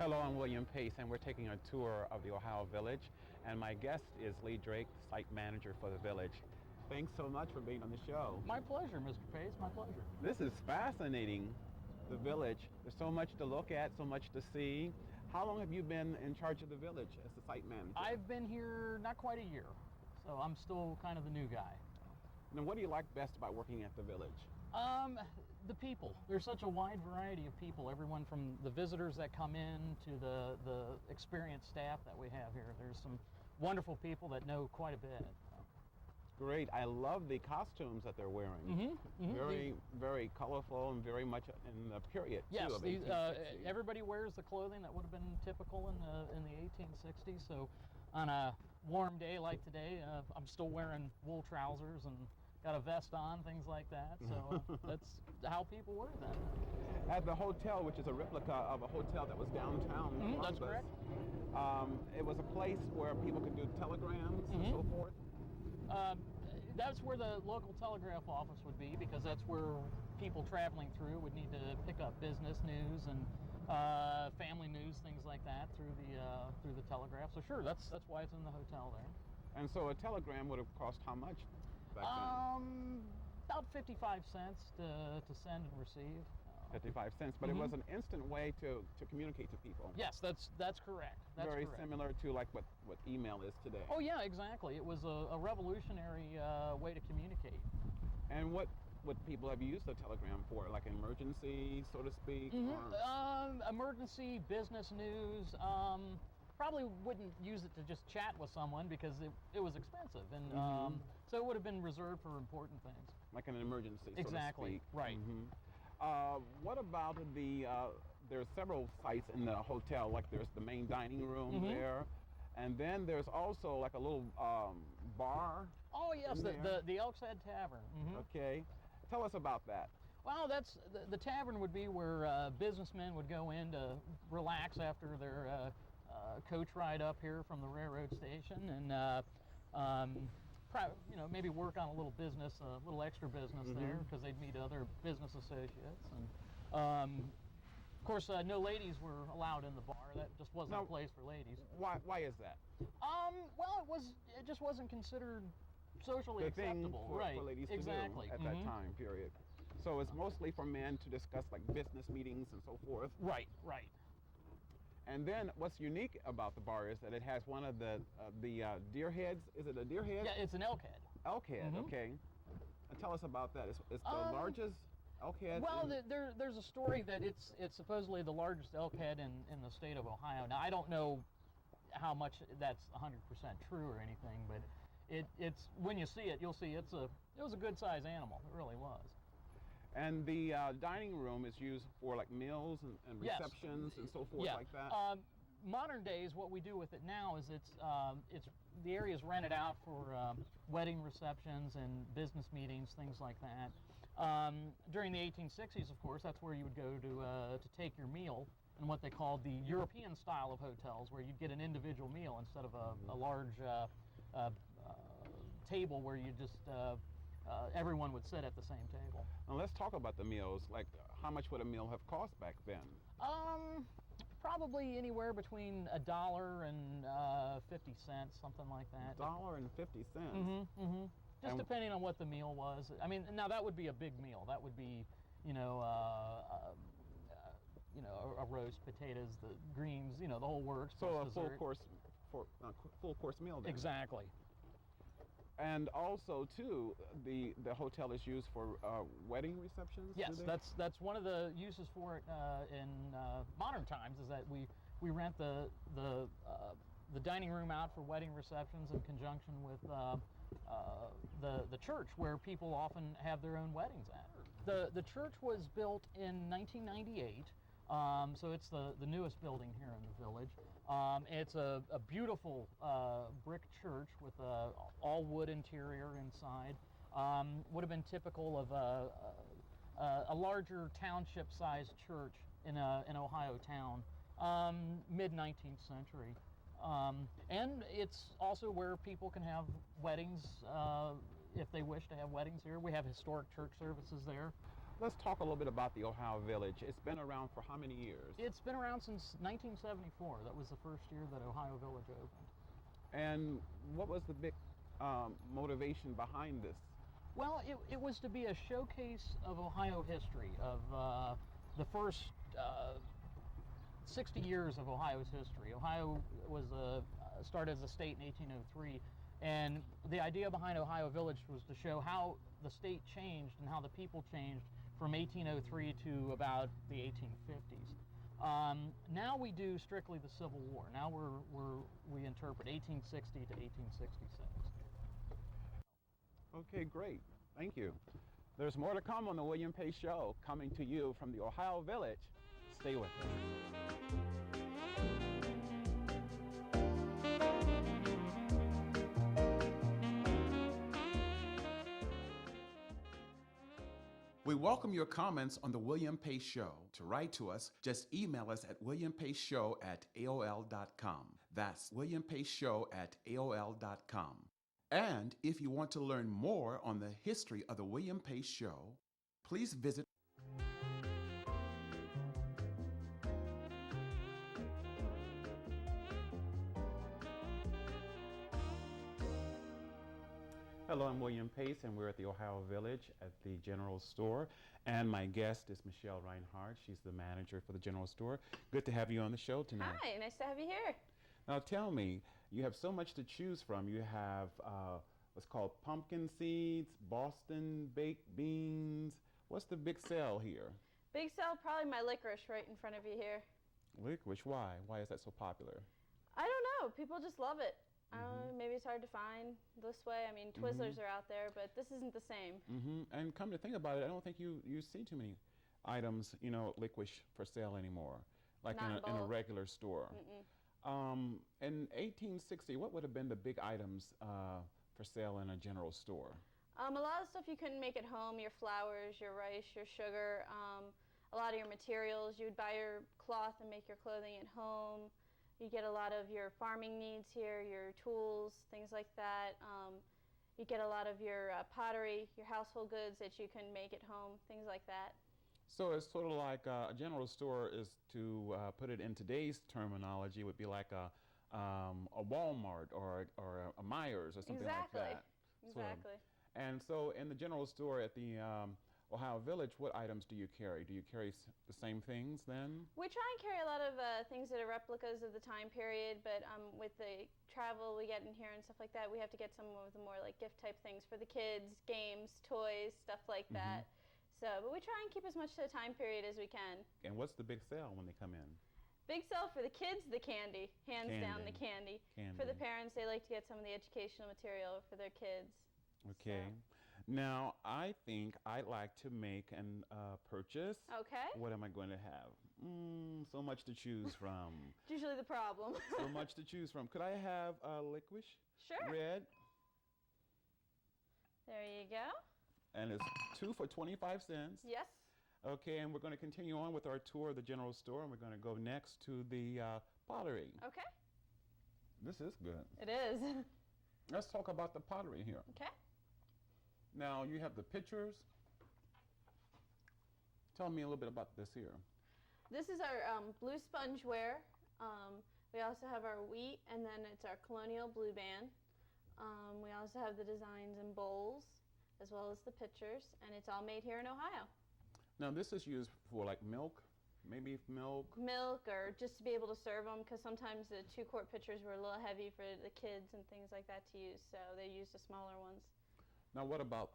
Hello, I'm William Pace, and we're taking a tour of the Ohio Village, and my guest is Lee Drake, site manager for the Village. Thanks so much for being on the show. My pleasure, Mr. Pace, my pleasure. This is fascinating, the Village. There's so much to look at, so much to see. How long have you been in charge of the Village as the site manager? I've been here not quite a year, so I'm still kind of the new guy. Now, what do you like best about working at the Village? The people. There's such a wide variety of people, everyone from the visitors that come in to the experienced staff that we have here. There's some wonderful people that know quite a bit. Great. I love the costumes that they're wearing. Very, very colorful and very much in the period, yes, too, of 1860. Everybody wears the clothing that would have been typical in the 1860s. So on a warm day like today, I'm still wearing wool trousers and got a vest on, things like that. So that's how people wear that. At the hotel, which is a replica of a hotel that was downtown Columbus, that's correct. It was a place where people could do telegrams and so forth. That's where the local telegraph office would be, because that's where people traveling through would need to pick up business news and family news, things like that, through the telegraph. So sure, that's why it's in the hotel there. And so a telegram would have cost how much back then? About 55 cents to send and receive. 55 cents, but it was an instant way to communicate to people. Yes, that's correct. That's very correct. Similar to like what email is today. Oh yeah, exactly. It was a revolutionary way to communicate. And what people have used the telegram for, like emergency, so to speak? Emergency, business news. Probably wouldn't use it to just chat with someone because it was expensive, and so it would have been reserved for important things. Like an emergency, exactly. So to speak. Right. What about there's several sites in the hotel, like there's the main dining room there, and then there's also like a little bar. Oh yes, the Elk's Head Tavern. Okay, tell us about that. Well, that's the tavern would be where businessmen would go in to relax after their coach ride up here from the railroad station, and maybe work on a little business, a little extra business there, because they'd meet other business associates. And of course, no ladies were allowed in the bar. That just wasn't a place for ladies. Why is that? Well, it just wasn't considered socially acceptable, for ladies to do at that time period. So it's mostly for men to discuss like business meetings and so forth. Right. And then what's unique about the bar is that it has one of the deer heads. Is it a deer head? Yeah, it's an elk head. Elk head, okay. And tell us about that. It's the largest elk head? Well, there's a story that it's supposedly the largest elk head in the state of Ohio. Now, I don't know how much that's 100% true or anything, but it's when you see it, you'll see it was a good-sized animal. It really was. And the dining room is used for like meals and receptions and so forth like that? Modern days, what we do with it now is the area is rented out for wedding receptions and business meetings, things like that. During the 1860s, of course, that's where you would go to take your meal in what they called the European style of hotels, where you'd get an individual meal instead of a large table where you just everyone would sit at the same table. Now let's talk about the meals. Like, how much would a meal have cost back then? Probably anywhere between $1 and 50 cents, something like that. $1.50. Just depending on what the meal was. I mean, now that would be a big meal. That would be, a roast, potatoes, the greens, the whole works. So a full course meal then. Exactly. And also, too, the hotel is used for wedding receptions? Yes, that's one of the uses for it in modern times, is that we rent the dining room out for wedding receptions in conjunction with the church, where people often have their own weddings at. The church was built in 1998. So it's the newest building here in the village. It's a beautiful brick church with all wood interior inside. Would have been typical of a larger township-sized church in an Ohio town, mid-19th century. And it's also where people can have weddings if they wish to have weddings here. We have historic church services there. let's talk a little bit about the Ohio Village. It's been around for how many years? It's been around since 1974. That was the first year that Ohio Village opened. And what was the big motivation behind this? Well, it was to be a showcase of Ohio history, of the first 60 years of Ohio's history. Ohio was started as a state in 1803, and the idea behind Ohio Village was to show how the state changed and how the people changed from 1803 to about the 1850s. Now we do strictly the Civil War. Now we interpret 1860 to 1866. Okay, great. Thank you. There's more to come on the William Pace Show, coming to you from the Ohio Village. Stay with us. We welcome your comments on the William Pace Show. To write to us, just email us at williampaceshow@aol.com. That's williampaceshow@aol.com. And if you want to learn more on the history of the William Pace Show, please visit. Hello, I'm William Pace, and we're at the Ohio Village at the General Store. And my guest is Michelle Reinhardt. She's the manager for the General Store. Good to have you on the show tonight. Hi, nice to have you here. Now tell me, you have so much to choose from. You have what's called pumpkin seeds, Boston baked beans. What's the big sale here? Big sale, probably my licorice right in front of you here. Licorice, why? Why is that so popular? I don't know, people just love it. Maybe it's hard to find this way. I mean, Twizzlers are out there, but this isn't the same. And come to think about it, I don't think you see too many items, you know, licorice for sale anymore, like in a regular store. In 1860, what would have been the big items for sale in a general store? A lot of stuff you couldn't make at home, your flours, your rice, your sugar, a lot of your materials. You would buy your cloth and make your clothing at home. You get a lot of your farming needs here, your tools, things like that. You get a lot of your pottery, your household goods that you can make at home, things like that. So it's sort of like a general store is, to put it in today's terminology, would be like a Walmart or a Myers or something like that. Exactly. And so in the general store at the Ohio Village, what items do you carry? Do you carry the same things then? We try and carry a lot of things that are replicas of the time period, but with the travel we get in here and stuff like that, we have to get some of the more like gift type things for the kids, games, toys, stuff like that. So, but we try and keep as much to the time period as we can. And what's the big sale when they come in? Big sale for the kids, the candy. Hands down, the candy. For the parents, they like to get some of the educational material for their kids. Okay. So. Now, I think I'd like to make an purchase. Okay. What am I going to have? So much to choose from. It's usually the problem. So much to choose from. Could I have licorice? Sure. Red. There you go. And it's 2 for 25 cents. Yes. Okay, and we're going to continue on with our tour of the general store, and we're going to go next to the pottery. Okay. This is good. It is. Let's talk about the pottery here. Okay. Now, you have the pictures. Tell me a little bit about this here. This is our blue spongeware. We also have our wheat, and then it's our colonial blue band. We also have the designs in bowls, as well as the pictures, and it's all made here in Ohio. Now, this is used for like milk, maybe milk? Milk, or just to be able to serve them, because sometimes the 2-quart pitchers were a little heavy for the kids and things like that to use, so they used the smaller ones. Now, what about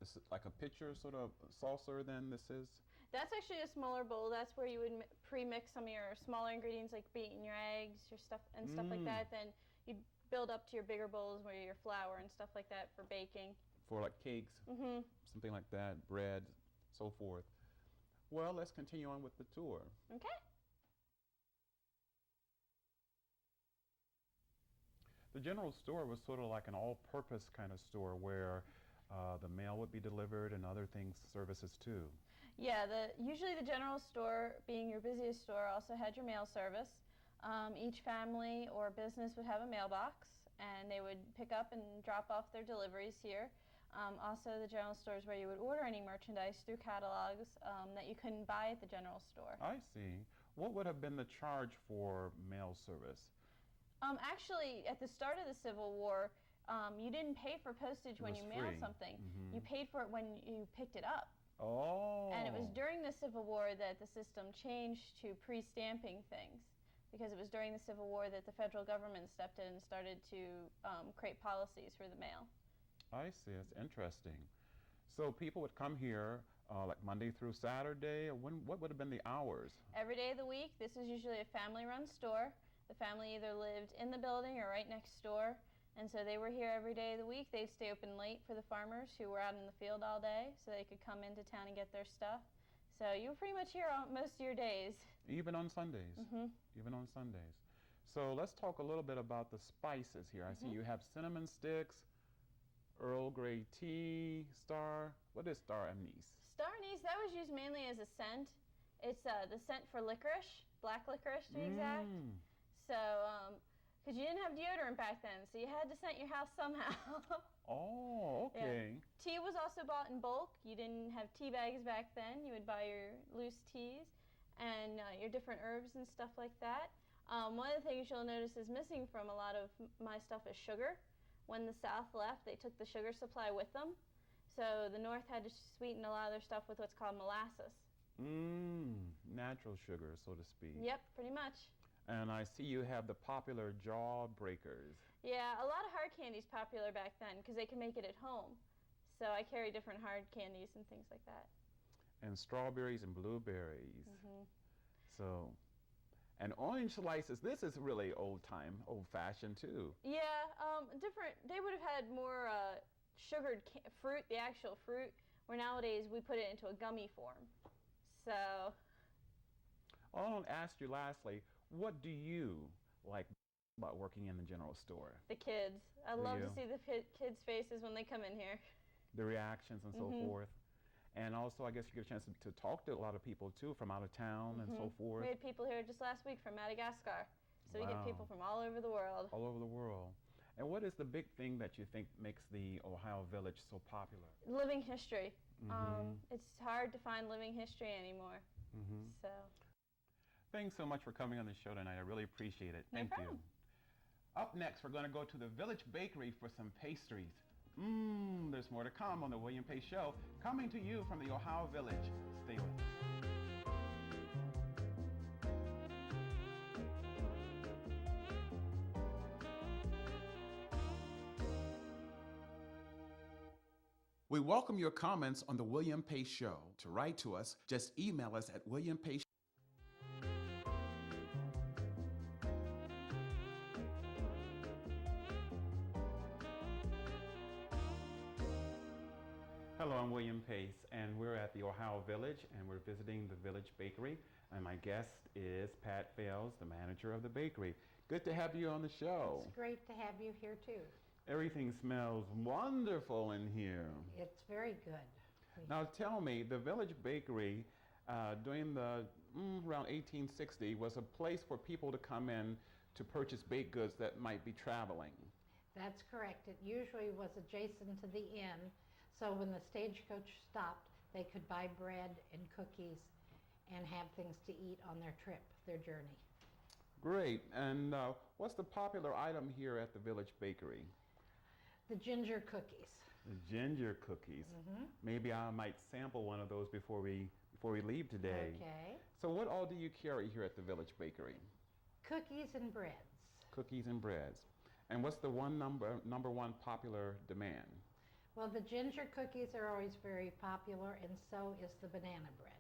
is it like a pitcher sort of saucer then this is? That's actually a smaller bowl. That's where you would pre-mix some of your smaller ingredients, like beating your eggs, your stuff and stuff like that. Then you build up to your bigger bowls where your flour and stuff like that for baking. For like cakes, something like that, bread, so forth. Well, let's continue on with the tour. Okay. The general store was sort of like an all-purpose kind of store where the mail would be delivered and other things, services too. Yeah, usually the general store, being your busiest store, also had your mail service. Each family or business would have a mailbox, and they would pick up and drop off their deliveries here. Also, the general store is where you would order any merchandise through catalogs that you couldn't buy at the general store. I see. What would have been the charge for mail service? Actually, at the start of the Civil War, you didn't pay for postage when you mailed something. You paid for it when you picked it up. Oh. And it was during the Civil War that the system changed to pre-stamping things, because it was during the Civil War that the federal government stepped in and started to create policies for the mail. I see. It's interesting. So people would come here like Monday through Saturday. What would have been the hours? Every day of the week. This is usually a family-run store. The family either lived in the building or right next door, and so they were here every day of the week. They'd stay open late for the farmers who were out in the field all day, so they could come into town and get their stuff. So you were pretty much here most of your days. Even on Sundays? Even on Sundays. So let's talk a little bit about the spices here. I see you have cinnamon sticks, Earl Grey tea, star. What is star anise? Star anise, that was used mainly as a scent. It's the scent for licorice, black licorice to be exact. So, because you didn't have deodorant back then, so you had to scent your house somehow. Oh, okay. Yeah. Tea was also bought in bulk. You didn't have tea bags back then. You would buy your loose teas and your different herbs and stuff like that. One of the things you'll notice is missing from a lot of my stuff is sugar. When the South left, they took the sugar supply with them. So the North had to sweeten a lot of their stuff with what's called molasses. Natural sugar, so to speak. Yep, pretty much. And I see you have the popular Jawbreakers. Yeah, a lot of hard candy's popular back then because they can make it at home. So I carry different hard candies and things like that. And strawberries and blueberries. So, and orange slices. This is really old-fashioned too. Yeah, different. They would have had more sugared fruit, the actual fruit, where nowadays we put it into a gummy form. So. I'll ask you lastly, what do you like about working in the general store? The kids. I love to see the kids' faces when they come in here. The reactions and so forth. And also, I guess you get a chance to talk to a lot of people too from out of town and so forth. We had people here just last week from Madagascar. So we get people from all over the world. All over the world. And what is the big thing that you think makes the Ohio Village so popular? Living history. It's hard to find living history anymore. So. Thanks so much for coming on the show tonight. I really appreciate it. Thank you. Up next, we're going to go to the Village Bakery for some pastries. There's more to come on the William Pace Show, coming to you from the Ohio Village. Stay with us. We welcome your comments on the William Pace Show. To write to us, just email us at williampace. Hello, I'm William Pace, and we're at the Ohio Village, and we're visiting the Village Bakery, and my guest is Pat Phibbs, the manager of the bakery. Good to have you on the show. It's great to have you here, too. Everything smells wonderful in here. It's very good. Now tell me, the Village Bakery, during the around 1860, was a place for people to come in to purchase baked goods that might be traveling. That's correct. It usually was adjacent to the inn. So when the stagecoach stopped, they could buy bread and cookies and have things to eat on their trip, their journey. Great. And what's the popular item here at the Village Bakery? The ginger cookies. The ginger cookies. Maybe I might sample one of those before we leave today. Okay. So what all do you carry here at the Village Bakery? Cookies and breads. Cookies and breads. And what's the number one popular demand? Well, the ginger cookies are always very popular, and so is the banana bread.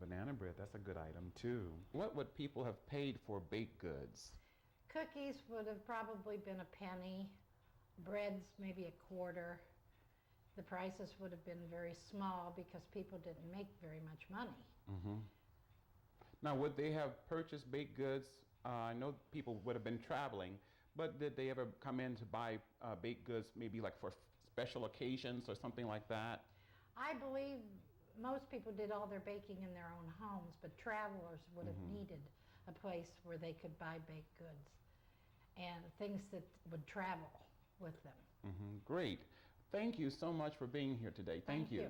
Banana bread, that's a good item too. What would people have paid for baked goods? Cookies would have probably been a penny. Breads, maybe a quarter. The prices would have been very small because people didn't make very much money. Now, would they have purchased baked goods? I know people would have been traveling, but did they ever come in to buy baked goods maybe like for special occasions or something like that? I believe most people did all their baking in their own homes, but travelers would have needed a place where they could buy baked goods and things that would travel with them. Great. Thank you so much for being here today. Thank you. You.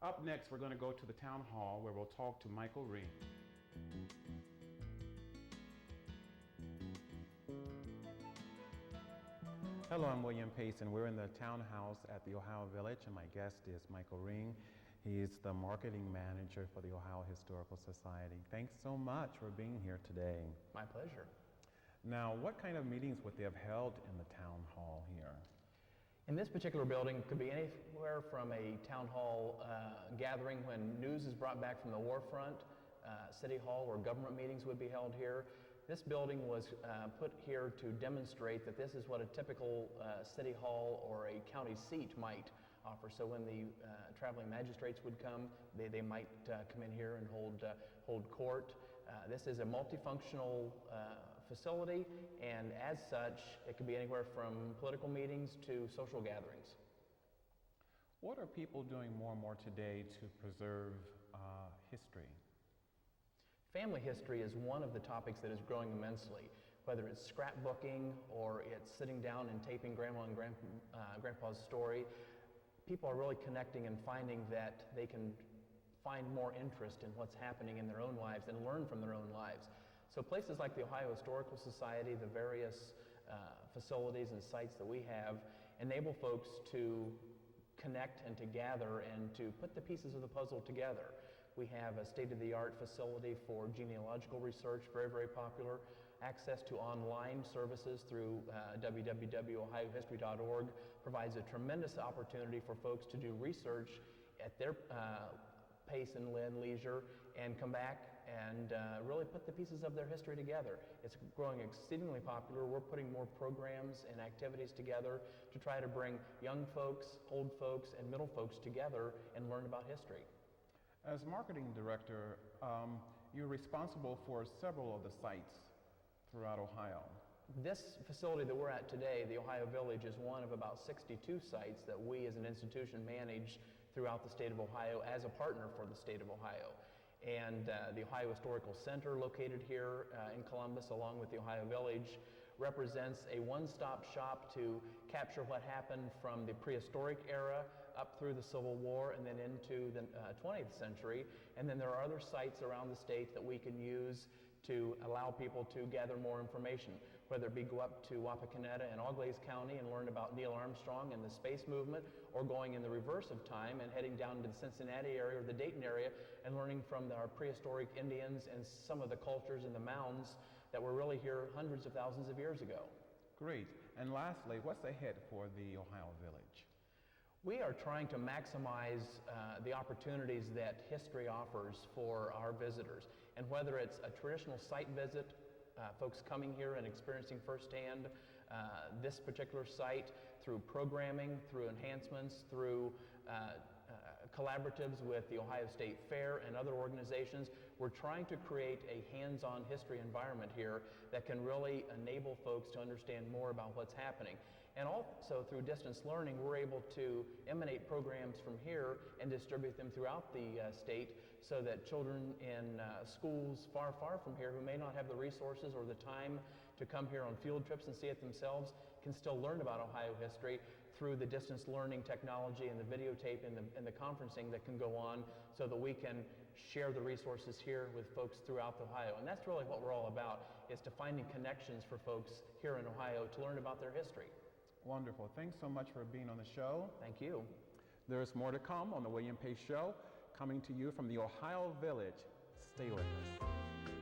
Up next, we're going to go to the town hall where we'll talk to Michael Ring. Hello, I'm William Pace, and we're in the townhouse at the Ohio Village, and my guest is Michael Ring. He's the marketing manager for the Ohio Historical Society. Thanks so much for being here today. My pleasure. Now, what kind of meetings would they have held in the town hall here? In this particular building, it could be anywhere from a town hall gathering when news is brought back from the war front, city hall, where government meetings would be held here. This building was put here to demonstrate that this is what a typical city hall or a county seat might offer. So when the traveling magistrates would come, they might come in here and hold court. This is a multifunctional facility, and as such, it could be anywhere from political meetings to social gatherings. What are people doing more and more today to preserve history? Family history is one of the topics that is growing immensely, whether it's scrapbooking or it's sitting down and taping Grandma and Grandpa's story. People are really connecting and finding that they can find more interest in what's happening in their own lives and learn from their own lives. So places like the Ohio Historical Society, the various facilities and sites that we have, enable folks to connect and to gather and to put the pieces of the puzzle together. We have a state-of-the-art facility for genealogical research, very, very popular. Access to online services through www.ohiohistory.org provides a tremendous opportunity for folks to do research at their pace and leisure and come back and really put the pieces of their history together. It's growing exceedingly popular. We're putting more programs and activities together to try to bring young folks, old folks, and middle folks together and learn about history. As marketing director, you're responsible for several of the sites throughout Ohio. This facility that we're at today, the Ohio Village, is one of about 62 sites that we as an institution manage throughout the state of Ohio as a partner for the state of Ohio. And the Ohio Historical Center, located here in Columbus, along with the Ohio Village, represents a one-stop shop to capture what happened from the prehistoric era up through the Civil War and then into the 20th century. And then there are other sites around the state that we can use to allow people to gather more information, whether it be go up to Wapakoneta and Auglaize County and learn about Neil Armstrong and the space movement, or going in the reverse of time and heading down to the Cincinnati area or the Dayton area and learning from our prehistoric Indians and some of the cultures and the mounds that were really here hundreds of thousands of years ago. Great. And lastly, what's ahead for the Ohio Village? We are trying to maximize the opportunities that history offers for our visitors. And whether it's a traditional site visit, folks coming here and experiencing firsthand this particular site through programming, through enhancements, through collaboratives with the Ohio State Fair and other organizations, we're trying to create a hands-on history environment here that can really enable folks to understand more about what's happening. And also through distance learning, we're able to emanate programs from here and distribute them throughout the state so that children in schools far, far from here who may not have the resources or the time to come here on field trips and see it themselves can still learn about Ohio history through the distance learning technology and the videotape and the conferencing that can go on so that we can share the resources here with folks throughout Ohio. And that's really what we're all about, is to finding connections for folks here in Ohio to learn about their history. Wonderful. Thanks so much for being on the show. Thank you. There's more to come on the William Pace Show, coming to you from the Ohio Village. Stay with us.